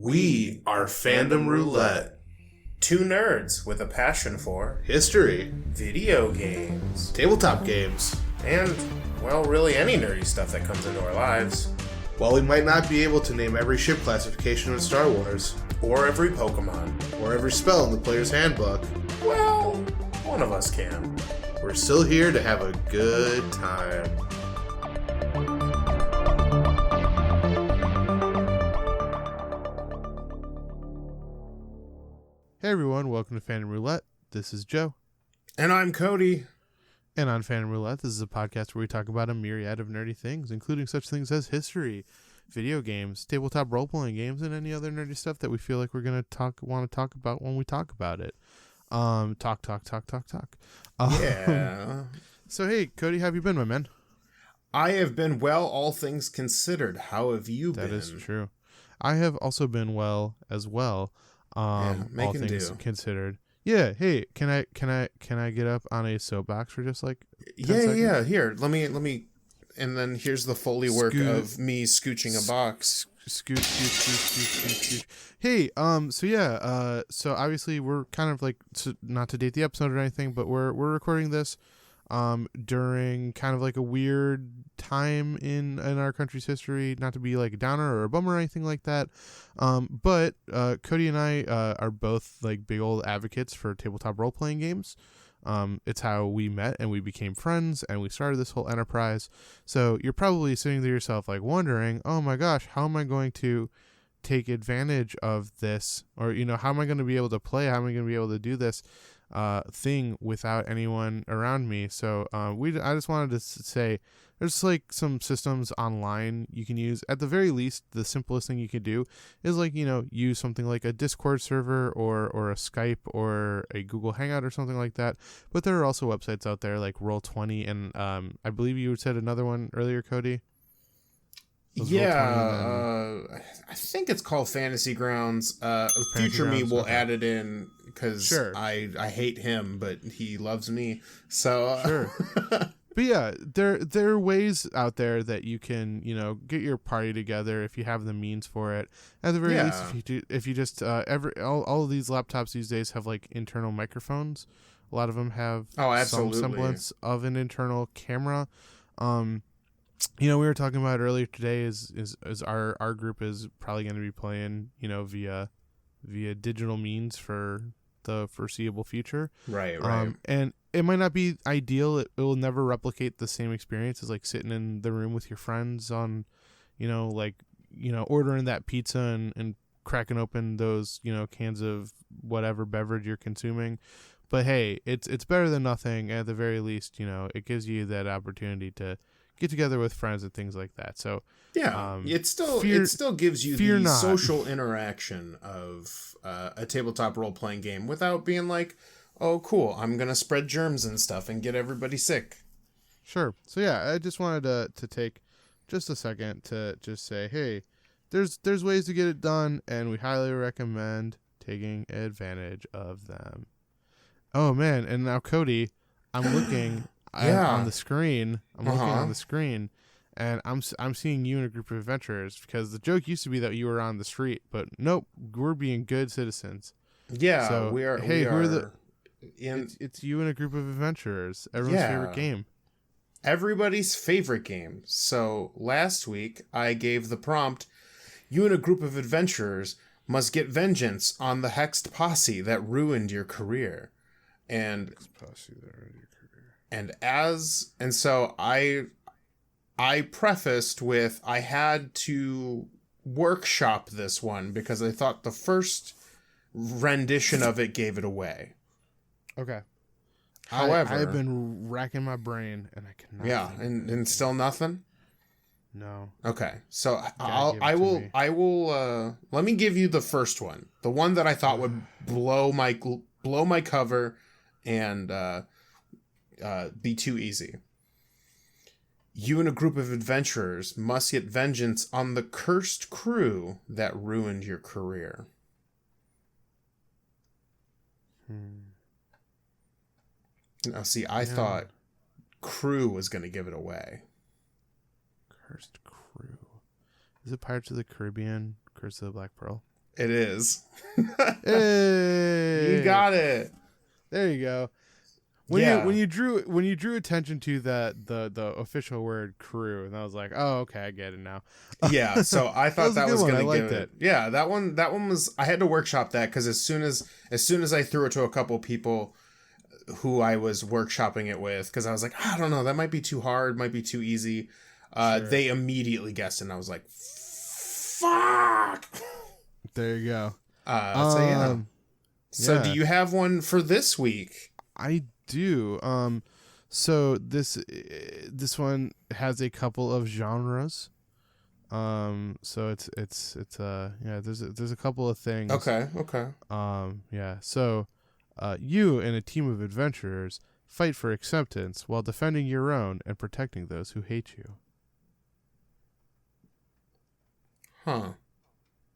We are Fandom Roulette. Two nerds with a passion for History, video games, tabletop games, and, well, really any nerdy stuff that comes into our lives. While we might not be able to name every ship classification in Star Wars, Or every Pokemon. or every spell in the player's handbook, Well, one of us can. we're still here to have a good time. Hey everyone, welcome to Fandom Roulette. This is Joe. And I'm Cody. And on Fandom Roulette, this is a podcast where we talk about a myriad of nerdy things, including such things as history, video games, tabletop role-playing games, and any other nerdy stuff that we feel like we're going to want to talk about when we talk about it. Talk. Yeah. So, hey, Cody, how have you been, my man? I have been well, all things considered. How have you been? That is true. I have also been well as well. All things considered. Yeah. Hey, can I get up on a soapbox for just like 10 seconds? Yeah. Here, let me. And then here's the Foley work of me scooching a box. Scooch. Hey, so obviously we're kind of like, not to date the episode or anything, but we're recording this during kind of like a weird time in our country's history, not to be like a downer or a bummer or anything like that. But Cody and I are both like big old advocates for tabletop role-playing games. It's how we met and we became friends and we started this whole enterprise. So you're probably sitting there yourself like wondering, oh my gosh, how am I going to take advantage of this? Or, how am I going to be able to play? How am I going to be able to do this thing without anyone around me? So I just wanted to say there's like some systems online you can use. At the very least, the simplest thing you could do is like, use something like a Discord server or a Skype or a Google Hangout or something like that. But there are also websites out there like Roll20 and I believe you said another one earlier, Cody. Yeah, I think it's called Fantasy Grounds. Future me will add it in because I hate him, but he loves me. So sure. But yeah, there are ways out there that you can, get your party together if you have the means for it. At the very least, if you just all of these laptops these days have like internal microphones. A lot of them have some semblance of an internal camera. We were talking about earlier today is our group is probably going to be playing, via digital means for the foreseeable future. Right. And it might not be ideal. It will never replicate the same experience as like sitting in the room with your friends on, ordering that pizza and cracking open those, cans of whatever beverage you're consuming. But hey, it's better than nothing. At the very least, it gives you that opportunity to get together with friends and things like that. So yeah, it still gives you the social interaction of a tabletop role playing game without being like, oh cool, I'm gonna spread germs and stuff and get everybody sick. Sure. So yeah, I just wanted to take just a second to just say, hey, there's ways to get it done, and we highly recommend taking advantage of them. Oh man, and now Cody, I'm looking. On the screen. I'm looking on the screen, and I'm seeing you in a group of adventurers because the joke used to be that you were on the street, but nope, we're being good citizens. Yeah, so, we are. Hey, who are the? It's you in a group of adventurers. Everyone's favorite game. Everybody's favorite game. So last week I gave the prompt: you and a group of adventurers must get vengeance on the hexed posse that ruined your career, and. And so I prefaced with I had to workshop this one because I thought the first rendition of it gave it away. Okay. However, I've been racking my brain and I cannot. Yeah, and still nothing? No. Okay. So I will let me give you the first one. The one that I thought would blow my cover and be too easy. You and a group of adventurers must get vengeance on the cursed crew that ruined your career. Now, see, I thought crew was going to give it away. Cursed crew. Is it Pirates of the Caribbean, Curse of the Black Pearl? It is. Hey, You got it. there you go. When you drew attention to the official word crew, and I was like, oh, okay, I get it now. Yeah, so I thought that was one. gonna I give liked it. Yeah, that one was. I had to workshop that because as soon as I threw it to a couple people who I was workshopping it with, because I was like, I don't know, that might be too hard, might be too easy. Sure. They immediately guessed, and I was like, fuck. There you go. So yeah. So do you have one for this week? I do. So this one has a couple of genres. So it's yeah. There's a couple of things. Okay. Yeah. So, you and a team of adventurers fight for acceptance while defending your own and protecting those who hate you. Huh.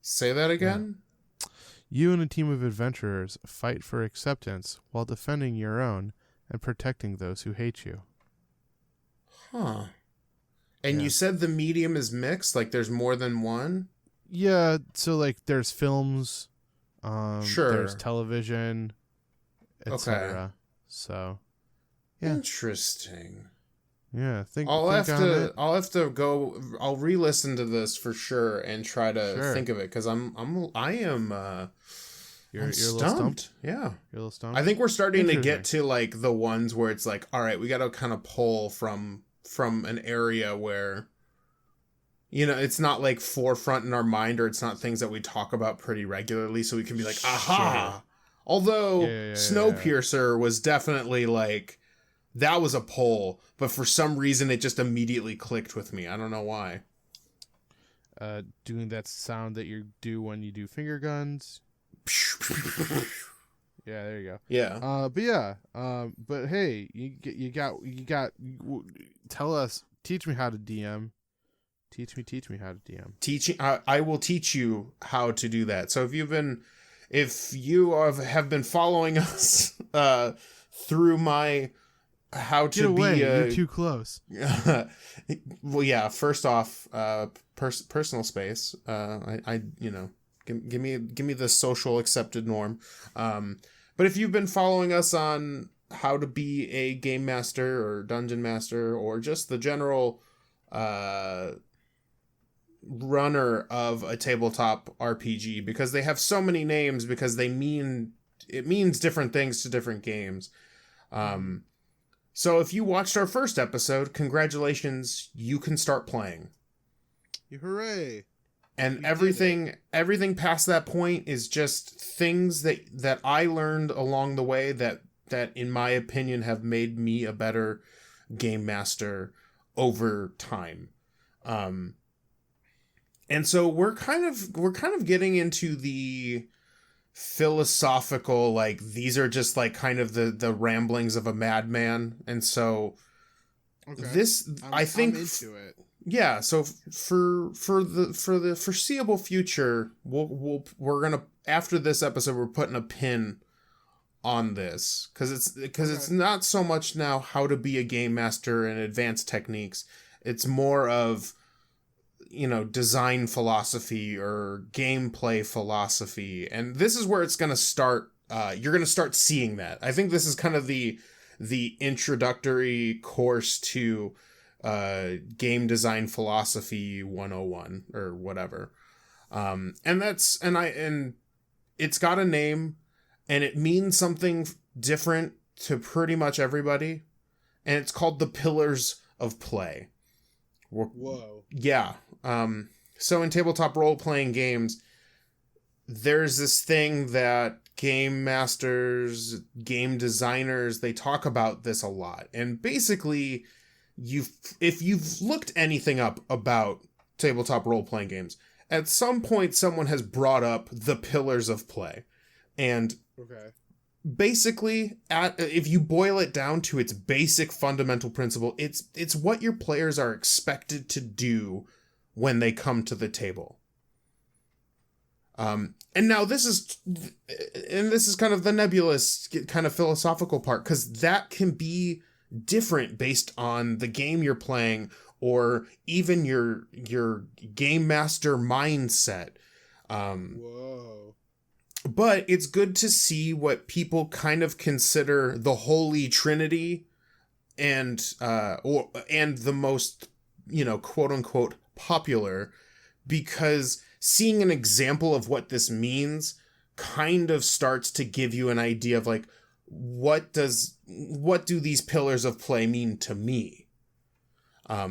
Say that again? Yeah. You and a team of adventurers fight for acceptance while defending your own and protecting those who hate you. Huh. And you said the medium is mixed? Like there's more than one? Yeah, so like there's films, sure. There's television, etc. Okay. So, yeah. Interesting. Yeah, I'll have to go. I'll re-listen to this for sure and try to think of it because I am. You're a little stumped. Yeah, you're a little stumped. I think we're starting to get to like the ones where it's like, all right, we got to kind of pull from an area where, you know, it's not like forefront in our mind or it's not things that we talk about pretty regularly, so we can be like, aha. Sure. Although Snowpiercer was definitely like. That was a poll, but for some reason it just immediately clicked with me. I don't know why. Doing that sound that you do when you do finger guns. Yeah, there you go. Yeah. But yeah. But hey, you got. Tell us. Teach me how to DM. Teach me how to DM. I will teach you how to do that. So if you have been following us through my. How Get to away, be you're too close. Well, yeah, first off, personal space. I you know, give me the social accepted norm. But if you've been following us on how to be a game master or dungeon master or just the general runner of a tabletop RPG, because they have so many names because it means different things to different games. So if you watched our first episode, congratulations, you can start playing. Hooray. And everything past that point is just things that I learned along the way that in my opinion have made me a better game master over time. And so we're kind of getting into the philosophical, like these are just like kind of the ramblings of a madman, and so I think I'm into it. Yeah, so for the foreseeable future, we're gonna, after this episode, we're putting a pin on this because it's not so much now how to be a game master and advanced techniques. It's more of, you know, design philosophy or gameplay philosophy, and this is where it's going to start. You're going to start seeing that. I think this is kind of the introductory course to game design philosophy 101 or whatever. And it's got a name and it means something different to pretty much everybody, and it's called the Pillars of Play. Whoa. Yeah. So in tabletop role-playing games, there's this thing that game masters, game designers, they talk about this a lot. And basically, if you've looked anything up about tabletop role-playing games, at some point someone has brought up the Pillars of Play. And basically, if you boil it down to its basic fundamental principle, it's what your players are expected to do when they come to the table. And now this is kind of the nebulous kind of philosophical part, because that can be different based on the game you're playing or even your game master mindset. Whoa. But it's good to see what people kind of consider the Holy Trinity and the most, quote unquote popular, because seeing an example of what this means kind of starts to give you an idea of like, what do these pillars of play mean to me?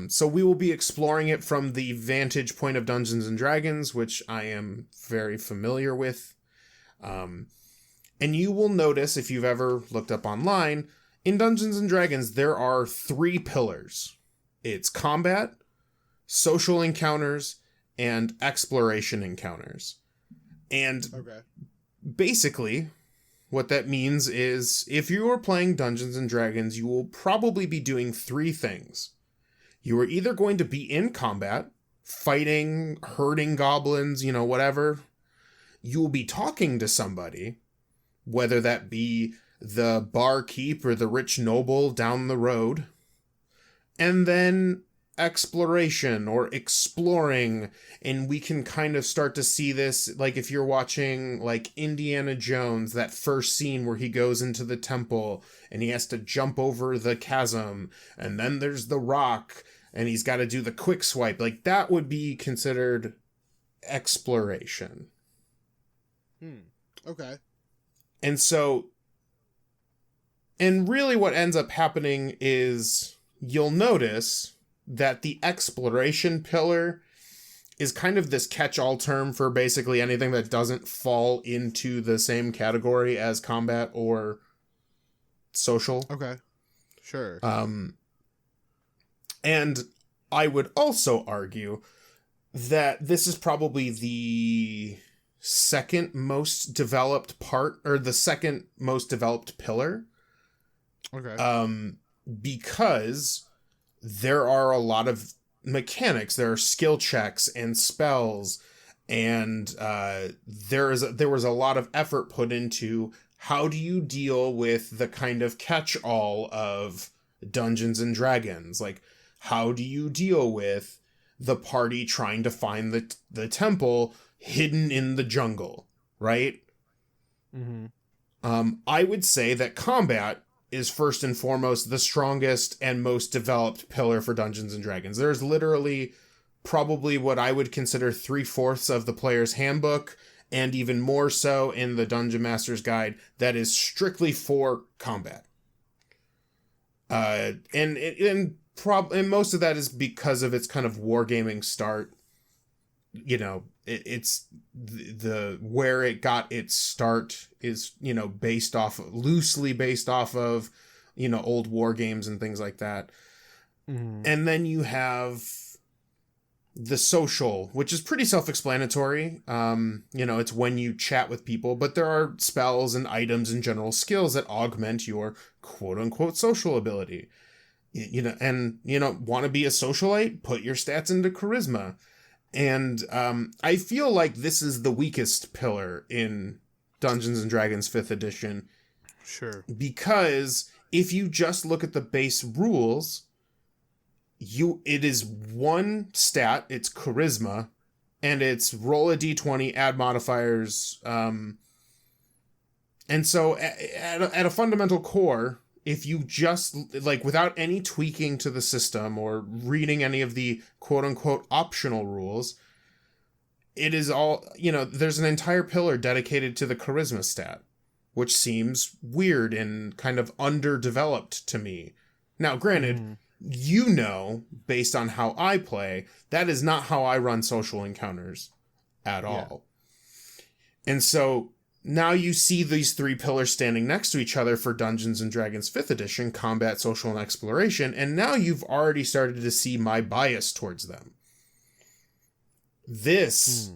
So we will be exploring it from the vantage point of Dungeons and Dragons, which I am very familiar with. And you will notice, if you've ever looked up online, in Dungeons and Dragons, there are 3 pillars. It's combat, social encounters, and exploration encounters. And basically, what that means is if you are playing Dungeons and Dragons, you will probably be doing 3 things. You are either going to be in combat, fighting, herding goblins, whatever. You will be talking to somebody, whether that be the barkeep or the rich noble down the road. And then exploration or exploring, and we can kind of start to see this, like if you're watching like Indiana Jones, that first scene where he goes into the temple and he has to jump over the chasm, and then there's the rock and he's got to do the quick swipe, like that would be considered exploration. Okay. And so, and really what ends up happening is you'll notice that the exploration pillar is kind of this catch-all term for basically anything that doesn't fall into the same category as combat or social. Okay. Sure. And I would also argue that this is probably the second most developed part, or the second most developed pillar. Okay. Because there are a lot of mechanics. There are skill checks and spells, and there was a lot of effort put into how do you deal with the kind of catch-all of Dungeons and Dragons. Like, how do you deal with the party trying to find the temple hidden in the jungle, right? Mm-hmm. I would say that combat is first and foremost the strongest and most developed pillar for Dungeons and Dragons. There's literally probably what I would consider 3/4 of the player's handbook, and even more so in the Dungeon Master's Guide, that is strictly for combat. And most of that is because of its kind of wargaming start. It's the where it got its start is, loosely based off of, old war games and things like that. Mm-hmm. And then you have the social, which is pretty self-explanatory. It's when you chat with people, but there are spells and items and general skills that augment your quote unquote social ability. Want to be a socialite? Put your stats into charisma. And I feel like this is the weakest pillar in Dungeons and Dragons 5th edition. Sure. Because if you just look at the base rules, it is one stat, it's charisma, and it's roll a d20, add modifiers. And so at a fundamental core, if you just, like, without any tweaking to the system or reading any of the quote-unquote optional rules, it is all, there's an entire pillar dedicated to the charisma stat, which seems weird and kind of underdeveloped to me. Now, granted, based on how I play, that is not how I run social encounters at all. And so now you see these 3 pillars standing next to each other for Dungeons and Dragons 5th edition, combat, social, and exploration, and now you've already started to see my bias towards them. This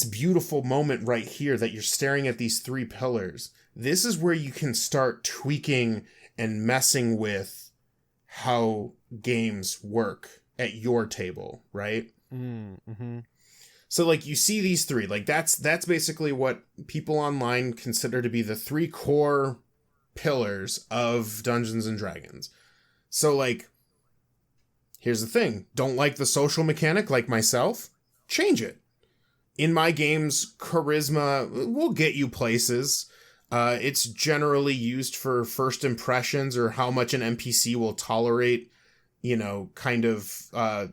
beautiful moment right here that you're staring at these 3 pillars, this is where you can start tweaking and messing with how games work at your table, right? Mm-hmm. So, like, you see these 3, like, that's basically what people online consider to be the 3 core pillars of Dungeons and Dragons. So, like, here's the thing. Don't like the social mechanic like myself? Change it. in my games, charisma will get you places. It's generally used for first impressions or how much an NPC will tolerate, kind of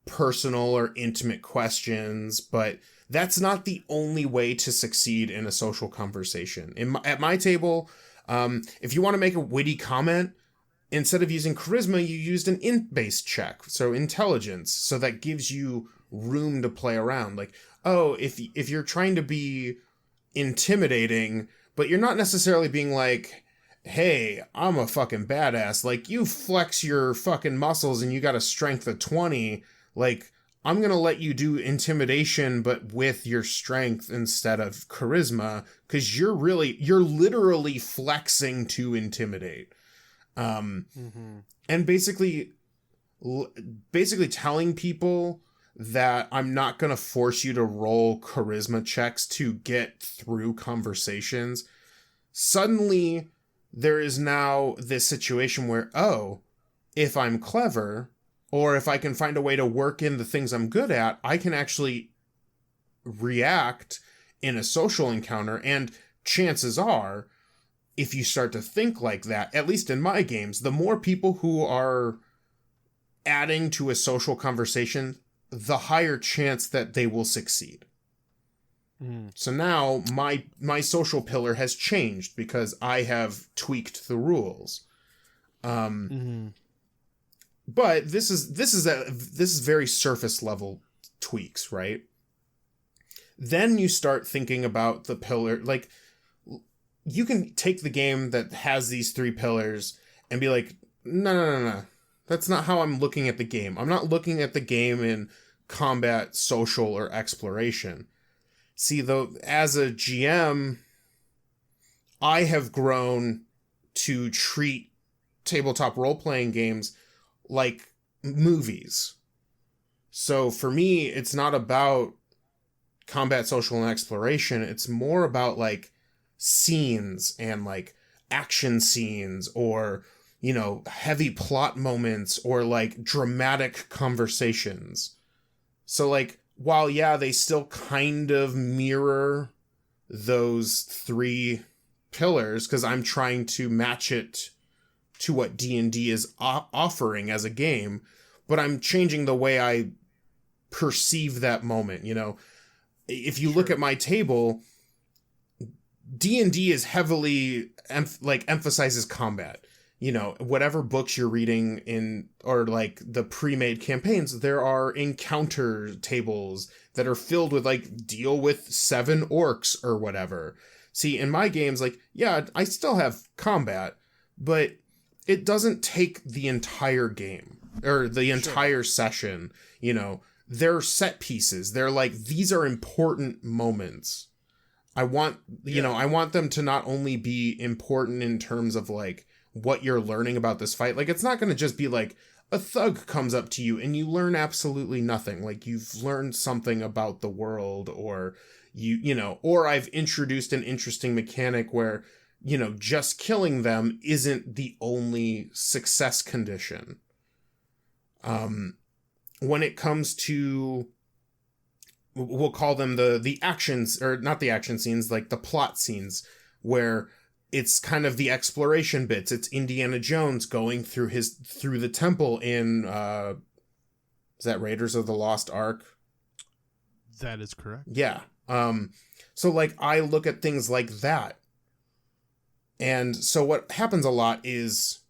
personal or intimate questions, but that's not the only way to succeed in a social conversation. At my table, if you want to make a witty comment, instead of using charisma, you used an int-based check, so intelligence, so that gives you room to play around. Like, oh, if you're trying to be intimidating, but you're not necessarily being like, hey, I'm a fucking badass. Like, you flex your fucking muscles and you got a strength of 20. Like, I'm going to let you do intimidation, but with your strength instead of charisma, because you're literally flexing to intimidate. And basically telling people that I'm not going to force you to roll charisma checks to get through conversations. Suddenly, there is now this situation where, oh, if I'm clever, or if I can find a way to work in the things I'm good at, I can actually react in a social encounter. And chances are, if you start to think like that, at least in my games, the more people who are adding to a social conversation, the higher chance that they will succeed. So now my social pillar has changed because I have tweaked the rules. But this is very surface level tweaks, right? Then you start thinking about the pillar. Like, you can take the game that has these 3 pillars and be like, no. That's not how I'm looking at the game. I'm not looking at the game in combat, social, or exploration. See, though, as a GM, I have grown to treat tabletop role-playing games like movies. So for me, it's not about combat, social, and exploration. It's more about, like, scenes and, like, action scenes or, heavy plot moments or, like, dramatic conversations. So, like, while, yeah, they still kind of mirror those 3 pillars, because I'm trying to match it to what D&D is offering as a game, but I'm changing the way I perceive that moment. If you look at my table, D&D is heavily emphasizes combat. Whatever books you're reading in, or like the pre-made campaigns, there are encounter tables that are filled with, like, deal with 7 orcs or whatever. See, in my games, like, yeah, I still have combat, but it doesn't take the entire game or the entire session. They're set pieces. They're like, these are important moments. I want them to not only be important in terms of, like, what you're learning about this fight. Like, it's not going to just be like a thug comes up to you and you learn absolutely nothing. Like, you've learned something about the world, or or I've introduced an interesting mechanic where, just killing them isn't the only success condition. When it comes to, we'll call them the actions, or not the action scenes, like the plot scenes, where it's kind of the exploration bits. It's Indiana Jones going through the temple in, is that Raiders of the Lost Ark? That is correct. Yeah. So, like, I look at things like that. And so what happens a lot is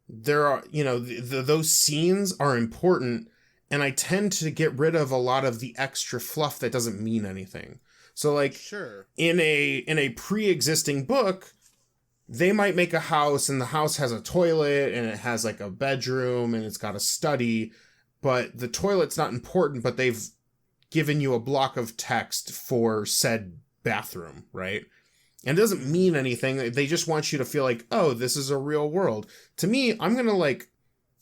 there are, those scenes are important, and I tend to get rid of a lot of the extra fluff that doesn't mean anything. So, like, in a pre-existing book, they might make a house, and the house has a toilet, and it has, like, a bedroom, and it's got a study, but the toilet's not important, but they've given you a block of text for said bathroom, right? And it doesn't mean anything. They just want you to feel like, oh, this is a real world. To me, I'm going to, like,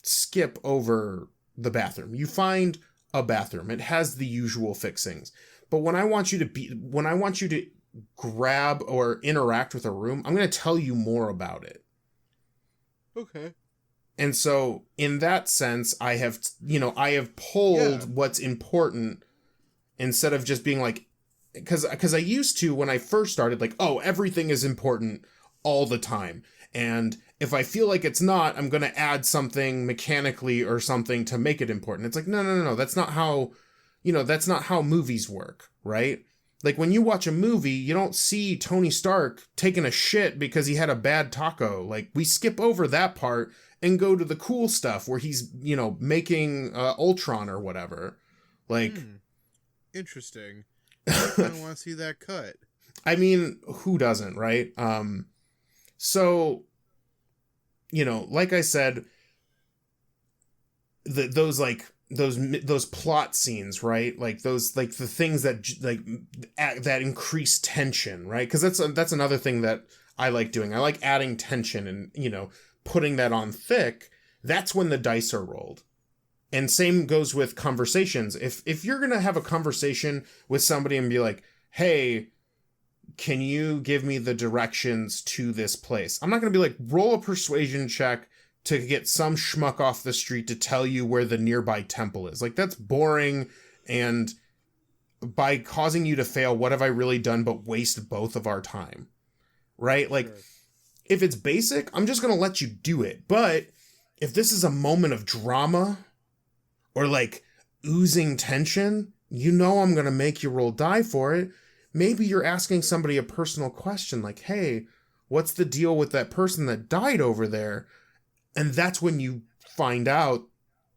skip over the bathroom. You find a bathroom. It has the usual fixings. But when I want you to grab or interact with a room, I'm going to tell you more about it. Okay. And so in that sense, I have pulled what's important instead of just being like, because I used to, when I first started, like, oh, everything is important all the time. And if I feel like it's not, I'm going to add something mechanically or something to make it important. It's like, no. That's not how, that's not how movies work, right? Like when you watch a movie, you don't see Tony Stark taking a shit because he had a bad taco. Like we skip over that part and go to the cool stuff where he's, making Ultron or whatever. Like, interesting. I kind of want to see that cut. I mean, who doesn't, right? So, like I said, those plot scenes, right? Like those, like the things that that increase tension, right? Because that's another thing that I like doing. I like adding tension and putting that on thick. That's when the dice are rolled. And same goes with conversations. If you're gonna have a conversation with somebody and be like, hey, can you give me the directions to this place? I'm not gonna be like, roll a persuasion check to get some schmuck off the street to tell you where the nearby temple is. Like, that's boring, and by causing you to fail, what have I really done but waste both of our time? Right? Like, sure. If it's basic, I'm just gonna let you do it. But if this is a moment of drama or like oozing tension, I'm gonna make you roll die for it. Maybe you're asking somebody a personal question like, hey, what's the deal with that person that died over there? And that's when you find out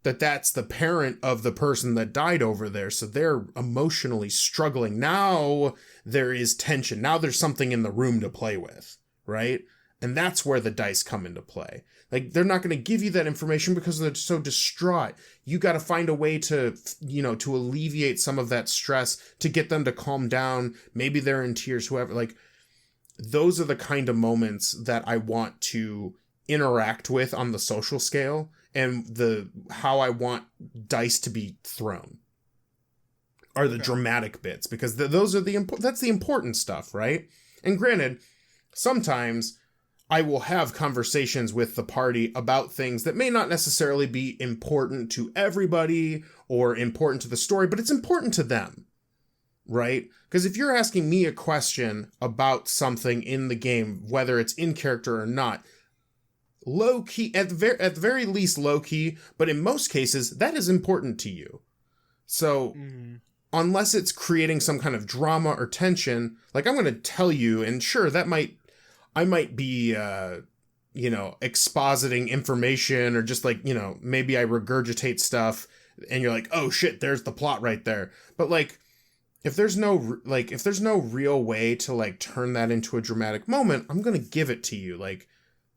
that that's the parent of the person that died over there. So they're emotionally struggling. Now there is tension. Now there's something in the room to play with, right? And that's where the dice come into play. Like, they're not going to give you that information because they're so distraught. You got to find a way to, to alleviate some of that stress, to get them to calm down. Maybe they're in tears, whoever. Like, those are the kind of moments that I want to interact with on the social scale, and how I want dice to be thrown are the dramatic bits, because those are that's the important stuff, right? And granted, sometimes I will have conversations with the party about things that may not necessarily be important to everybody or important to the story, but it's important to them, right? Because if you're asking me a question about something in the game, whether it's in character or not, low key, at the very least low key, but in most cases, that is important to you. So unless it's creating some kind of drama or tension, like, I'm going to tell you, and sure, I might be, expositing information, or just like, maybe I regurgitate stuff and you're like, oh shit, there's the plot right there. But like, if there's no real way to like turn that into a dramatic moment, I'm going to give it to you. Like,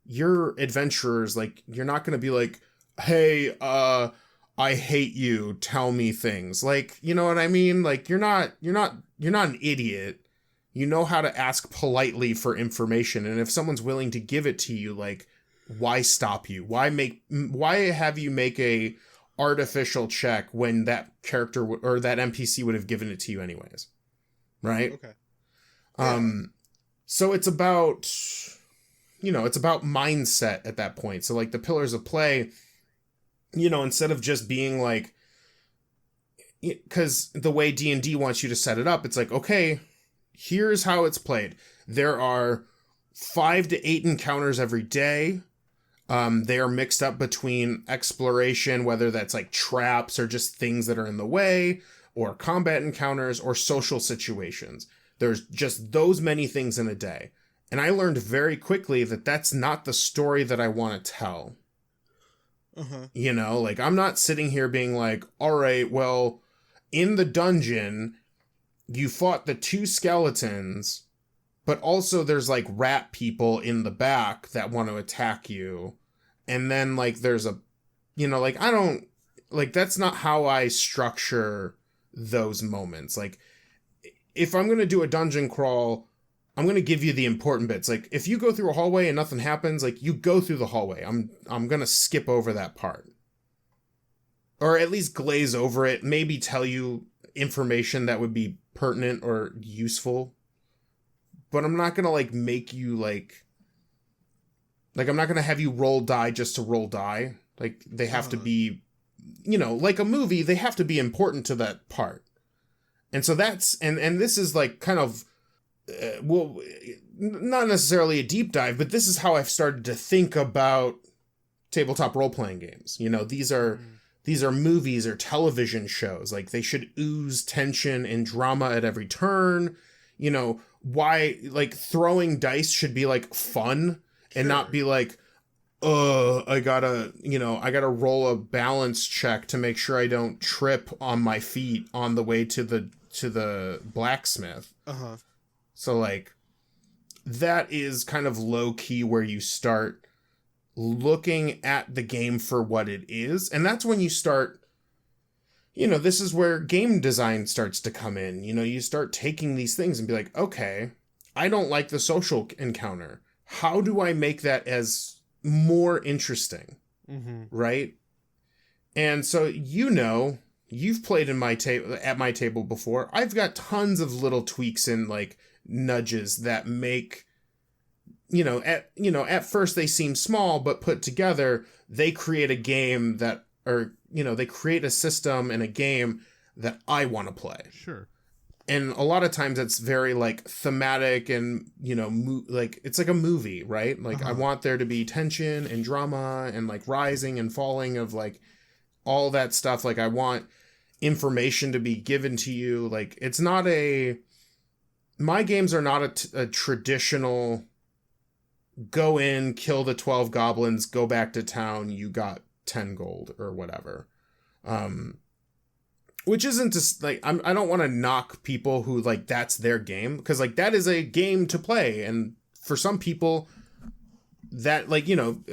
your adventurers, like, you're not going to be like, hey, I hate you, tell me things. Like, you know what I mean? Like, you're not an idiot. You know how to ask politely for information. And if someone's willing to give it to you, like, why stop you? Why have you make a artificial check when that character or that NPC would have given it to you anyways? Right? Okay. Yeah. So it's about, it's about mindset at that point. So like the pillars of play, instead of just being like, because the way D&D wants you to set it up, it's like, okay, here's how it's played. There are 5 to 8 encounters every day. They are mixed up between exploration, whether that's like traps or just things that are in the way, or combat encounters or social situations. There's just those many things in a day. And I learned very quickly that that's not the story that I want to tell. Like, I'm not sitting here being like, all right, well, in the dungeon, you fought the 2 skeletons, but also there's like rat people in the back that want to attack you. And then like there's a, like, I don't, like, that's not how I structure those moments. Like, if I'm going to do a dungeon crawl, I'm going to give you the important bits. Like, if you go through a hallway and nothing happens, like, you go through the hallway. I'm going to skip over that part. Or at least glaze over it, maybe tell you information that would be pertinent or useful. But I'm not going to, like, make you, like, I'm not going to have you roll die just to roll die. Like, they have to be, like a movie, they have to be important to that part. And so that's and this is like kind of well, not necessarily a deep dive, but this is how I've started to think about tabletop role-playing games. You know, these are movies or television shows. Like, they should ooze tension and drama at every turn. You know, why, like, throwing dice should be like fun and not be like, I gotta roll a balance check to make sure I don't trip on my feet on the way to the blacksmith. So, like, that is kind of low key where you start looking at the game for what it is. And that's when you start, you know, this is where game design starts to come in. You know, you start taking these things and be like, okay, I don't like the social encounter. How do I make that as more interesting? Right? And so, you know, you've played in at my table before. I've got tons of little tweaks and like nudges that make, at first they seem small, but put together, they create a game they create a system and a game that I want to play. Sure. And a lot of times it's very like thematic and, like it's like a movie, right? Like I want there to be tension and drama and like rising and falling of like all that stuff. Like I want information to be given to you. Like it's not my games are not a traditional go in, kill the 12 goblins, go back to town, you got 10 gold or whatever. Which isn't just like, I don't want to knock people who like, that's their game, because like that is a game to play. And for some people that like,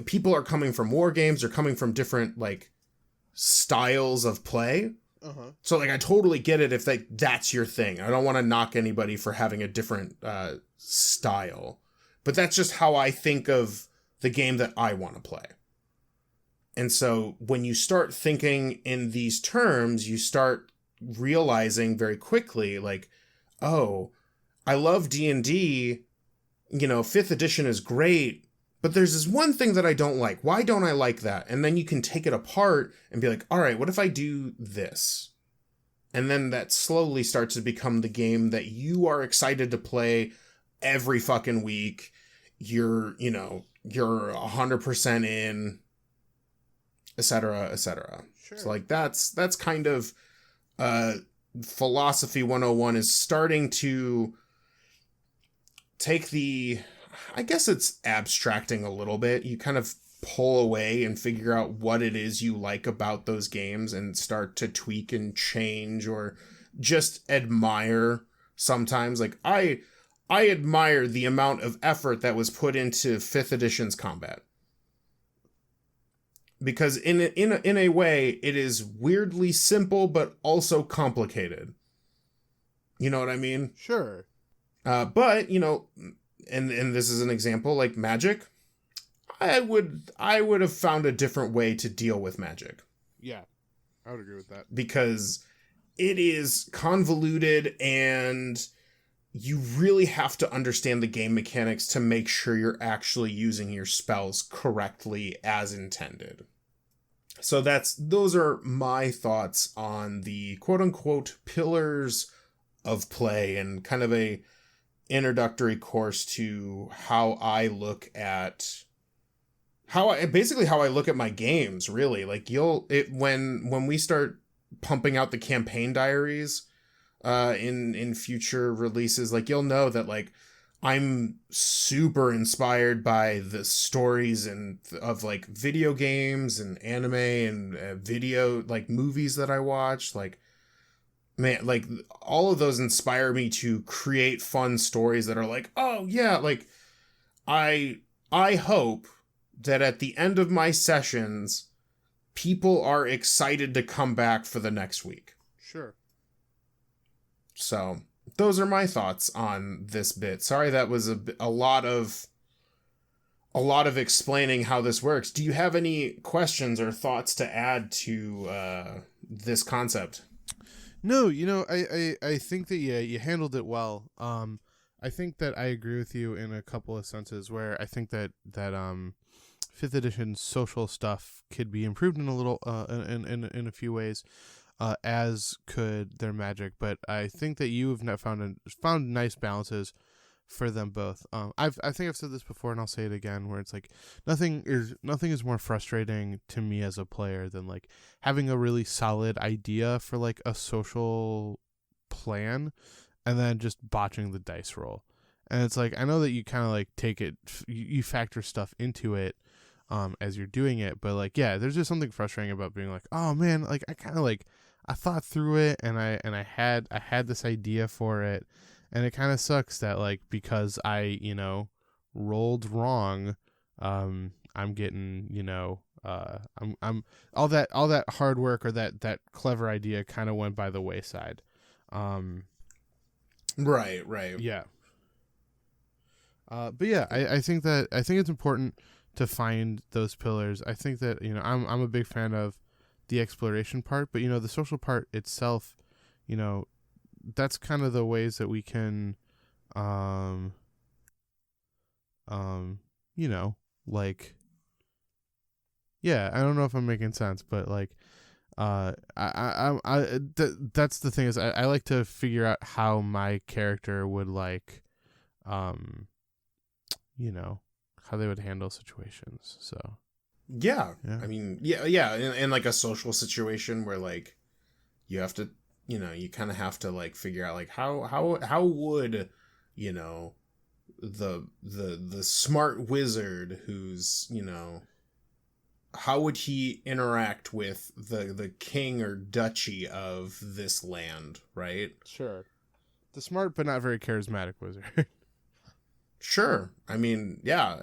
people are coming from war games, or coming from different like styles of play. So like I totally get it if that's your thing. I don't want to knock anybody for having a different style, but that's just how I think of the game that I want to play. And so when you start thinking in these terms, you start realizing very quickly like, oh, I love D&D, 5th edition is great, but there's this one thing that I don't like. Why don't I like that? And then you can take it apart and be like, all right, what if I do this? And then that slowly starts to become the game that you are excited to play every fucking week. You're 100% in, etc., etc. Sure. So like that's kind of philosophy 101 is starting to take I guess it's abstracting a little bit. You kind of pull away and figure out what it is you like about those games and start to tweak and change, or just admire sometimes. Like I admire the amount of effort that was put into 5th edition's combat. Because in a way, it is weirdly simple, but also complicated. You know what I mean? Sure. But, and this is an example, like Magic, I would have found a different way to deal with Magic. Yeah, I would agree with that. Because it is convoluted, and you really have to understand the game mechanics to make sure you're actually using your spells correctly as intended. So those are my thoughts on the quote unquote pillars of play, and kind of a introductory course to how I look at how I look at my games, really. Like when we start pumping out the campaign diaries in future releases, like you'll know that like I'm super inspired by the stories of like video games and anime and video like movies that I watch. Like, man, like all of those inspire me to create fun stories that are like, oh yeah, like I hope that at the end of my sessions, people are excited to come back for the next week. Sure. So those are my thoughts on this bit. Sorry, that was a lot of explaining how this works. Do you have any questions or thoughts to add to this concept? No, I think that you handled it well. I think that I agree with you in a couple of senses, where I think that 5th edition social stuff could be improved in a little in a few ways. as could their magic. But I think that you've not found nice balances for them both. I think I've said this before, and I'll say it again, where it's like nothing is more frustrating to me as a player than like having a really solid idea for like a social plan and then just botching the dice roll. And it's like, I know that you kind of like take it, you factor stuff into it as you're doing it, but like, yeah, there's just something frustrating about being like, oh man, like I kind of like, I thought through it and I had this idea for it, and it kind of sucks that like, because I, rolled wrong, I'm getting, I'm all that hard work or that clever idea kind of went by the wayside. Right. Yeah. But yeah, I think it's important to find those pillars. I think that, I'm a big fan of the exploration part, but the social part itself, that's kind of the ways that we can, like, yeah, I don't know if I'm making sense, but like, that's the thing is I like to figure out how my character would like, how they would handle situations. So yeah. I mean, yeah. In like a social situation where like you have to, you kind of have to like figure out like how would, the smart wizard who's, how would he interact with the king or duchy of this land, right? Sure. The smart but not very charismatic wizard. Sure. I mean, yeah,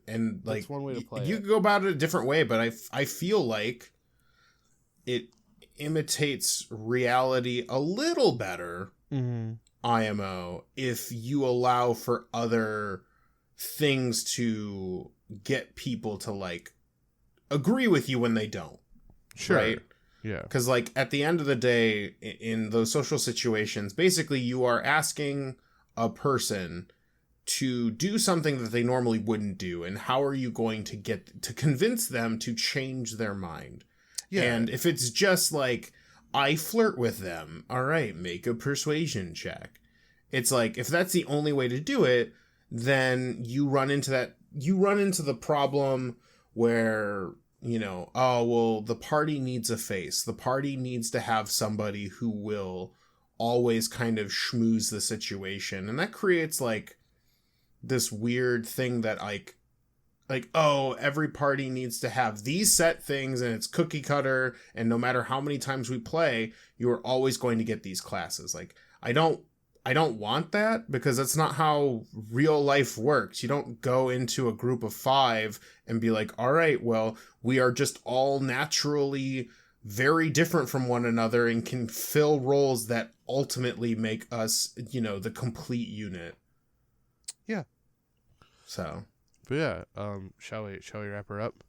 and like that's one way to play you it. could go about it a different way, but I feel like it imitates reality a little better, IMO, if you allow for other things to get people to like agree with you when they don't. Sure. Right? Yeah. Because like at the end of the day, in those social situations, basically you are asking a person to do something that they normally wouldn't do, and how are you going to get to convince them to change their mind? Yeah. And if it's just like, I flirt with them, all right, make a persuasion check. It's like, if that's the only way to do it, then you run into the problem where, oh, well, the party needs a face. The party needs to have somebody who will always kind of schmooze the situation. And that creates like this weird thing that like, oh, every party needs to have these set things and it's cookie cutter, and no matter how many times we play, you are always going to get these classes. Like, I don't want that, because that's not how real life works. You don't go into a group of 5 and be like, all right, well, we are just all naturally very different from one another and can fill roles that ultimately make us, the complete unit. Yeah. So, but yeah, shall we wrap her up?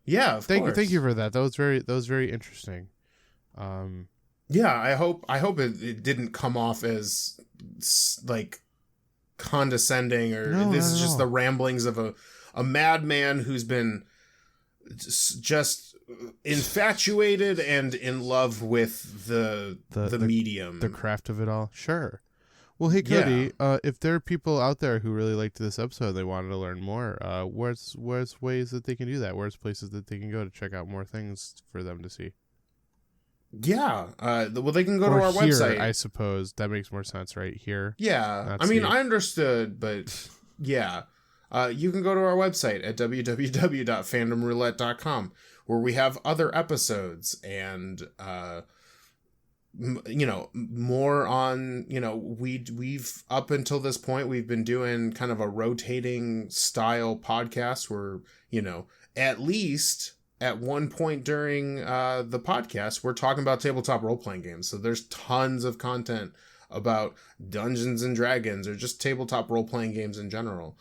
Yeah, of course. Thank you for that. That was very interesting. Yeah, I hope it didn't come off as like condescending, or this is just the ramblings of a madman who's been just infatuated and in love with the medium, the craft of it all. Sure. Well, hey, Cody, if there are people out there who really liked this episode, they wanted to learn more, where's ways that they can do that? Where's places that they can go to check out more things for them to see? Yeah. Well, they can go to our here, website. I suppose that makes more sense, right? Here. Yeah. I mean, I understood, but yeah. You can go to our website at www.fandomroulette.com, where we have other episodes and, more on, we've up until this point, we've been doing kind of a rotating style podcast where, at least at one point during the podcast, we're talking about tabletop role-playing games. So there's tons of content about Dungeons and Dragons or just tabletop role-playing games in general.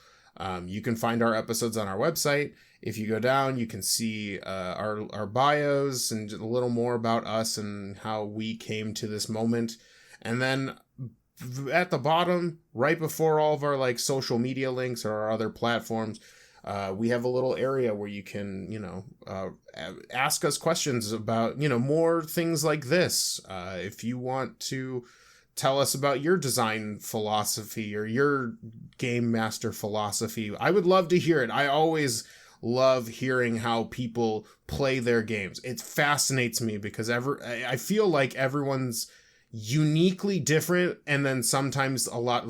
You can find our episodes on our website. If you go down, you can see our bios and a little more about us and how we came to this moment. And then at the bottom, right before all of our like social media links or our other platforms, We have a little area where you can, ask us questions about, more things like this. If you want to tell us about your design philosophy or your game master philosophy, I would love to hear it. I always love hearing how people play their games. It fascinates me because I feel like everyone's uniquely different, and then sometimes a lot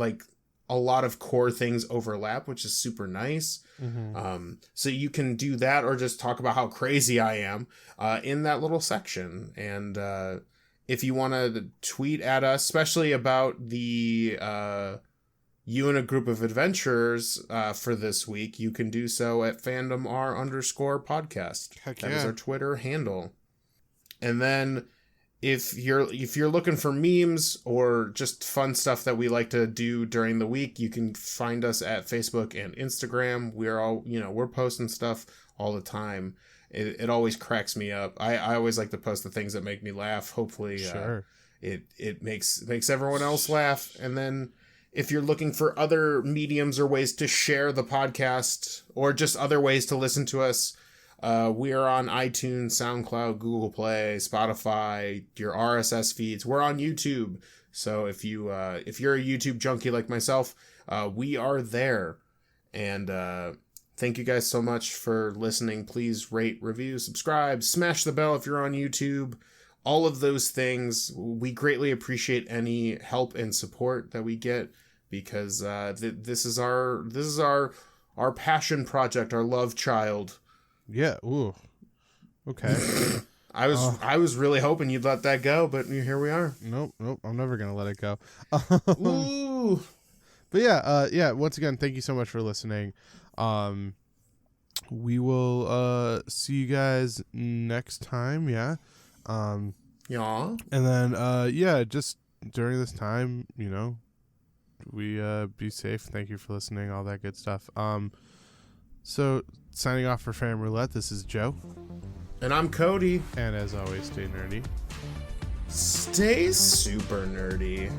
of core things overlap, which is super nice. Mm-hmm. So you can do that, or just talk about how crazy I am in that little section. And if you want to tweet at us, especially about the you and a group of adventurers for this week, you can do so at fandomr_podcast. Heck that is our Twitter handle. And then if you're looking for memes or just fun stuff that we like to do during the week, you can find us at Facebook and Instagram. We're posting stuff all the time. It always cracks me up. I always like to post the things that make me laugh. Hopefully sure. It makes everyone else laugh. And then if you're looking for other mediums or ways to share the podcast, or just other ways to listen to us, we are on iTunes, SoundCloud, Google Play, Spotify, your RSS feeds. We're on YouTube. So if you're a YouTube junkie like myself, we are there. And thank you guys so much for listening. Please rate, review, subscribe, smash the bell if you're on YouTube. All of those things. We greatly appreciate any help and support that we get, because this is our passion project, our love child. Yeah. Ooh. Okay. I was really hoping you'd let that go, but here we are. Nope. I'm never gonna let it go. Ooh. But yeah. Once again, thank you so much for listening. We will see you guys next time. Yeah. Yeah. And then just during this time, we be safe. Thank you for listening. All that good stuff. So signing off for Fam Roulette, this is Joe. And I'm Cody. And as always, stay nerdy. Stay super nerdy.